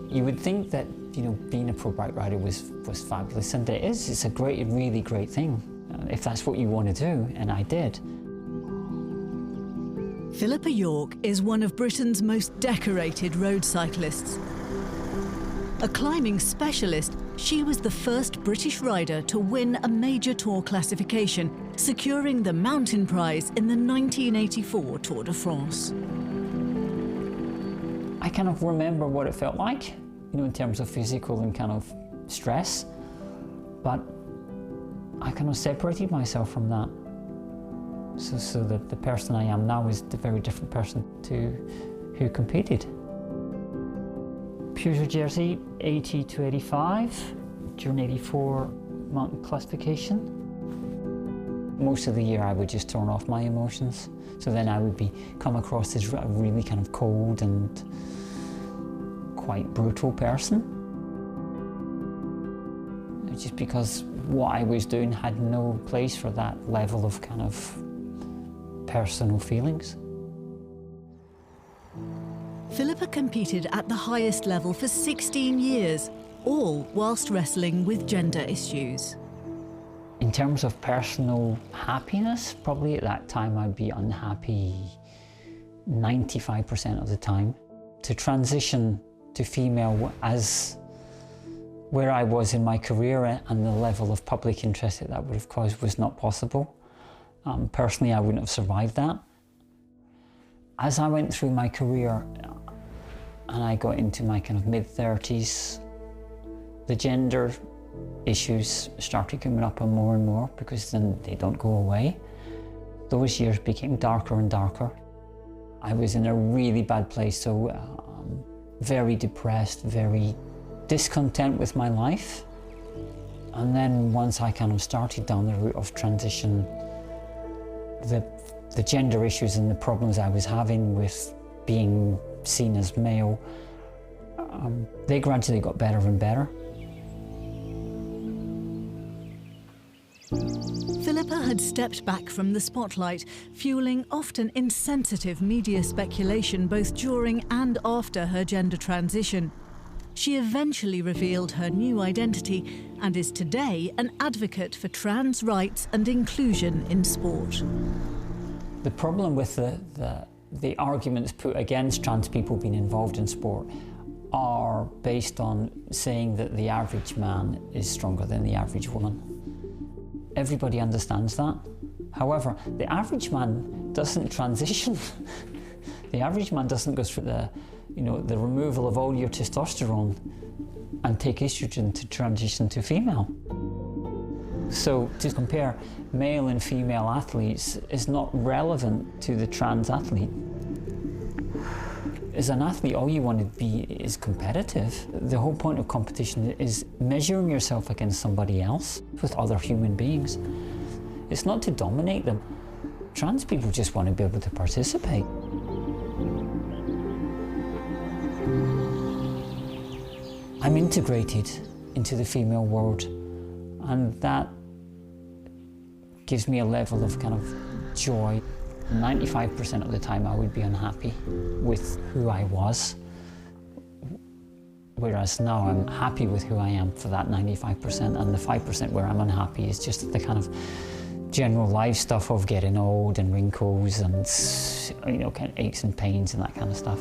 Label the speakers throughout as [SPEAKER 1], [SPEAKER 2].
[SPEAKER 1] You would think that, you know, being a pro bike rider was fabulous, and it is. It's a great, really great thing, if that's what you want to do, and I did.
[SPEAKER 2] Philippa York is one of Britain's most decorated road cyclists. A climbing specialist, she was the first British rider to win a major Tour classification, securing the mountain prize in the 1984 Tour de France.
[SPEAKER 1] I kind of remember what it felt like, you know, in terms of physical and kind of stress, but I kind of separated myself from that. So that the person I am now is a very different person to who competed. Pewter jersey, 80 to 85, during 84 mountain classification. Most of the year I would just turn off my emotions. So then I would come across as a really kind of cold and quite brutal person. Just because what I was doing had no place for that level of kind of personal feelings.
[SPEAKER 2] Philippa competed at the highest level for 16 years, all whilst wrestling with gender issues.
[SPEAKER 1] In terms of personal happiness, probably at that time I'd be unhappy 95% of the time. To transition to female as where I was in my career and the level of public interest that would have caused was not possible. Personally, I wouldn't have survived that. As I went through my career and I got into my kind of mid-30s, the gender issues started coming up more and more because then they don't go away. Those years became darker and darker. I was in a really bad place, so very depressed, very discontent with my life. And then once I kind of started down the route of transition, the gender issues and the problems I was having with being seen as male, they gradually got better and better.
[SPEAKER 2] Philippa had stepped back from the spotlight, fueling often insensitive media speculation both during and after her gender transition. She eventually revealed her new identity and is today an advocate for trans rights and inclusion in sport.
[SPEAKER 1] The problem with the arguments put against trans people being involved in sport are based on saying that the average man is stronger than the average woman. Everybody understands that. However, the average man doesn't transition. The average man doesn't go through the removal of all your testosterone and take estrogen to transition to female. So to compare male and female athletes is not relevant to the trans athlete. As an athlete, all you want to be is competitive. The whole point of competition is measuring yourself against somebody else, with other human beings. It's not to dominate them. Trans people just want to be able to participate. I'm integrated into the female world, and that gives me a level of kind of joy. 95% of the time I would be unhappy with who I was, whereas now I'm happy with who I am for that 95%, and the 5% where I'm unhappy is just the kind of general life stuff of getting old and wrinkles and, you know, kind of aches and pains and that kind of stuff.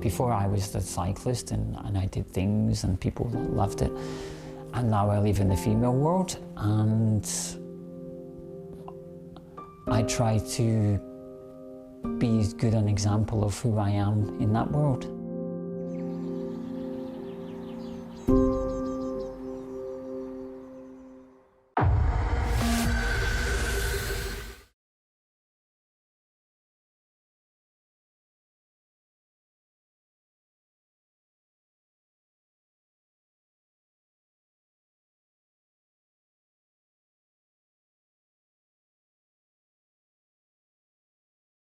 [SPEAKER 1] Before I was the cyclist and I did things and people loved it, and now I live in the female world and I try to be as good an example of who I am in that world.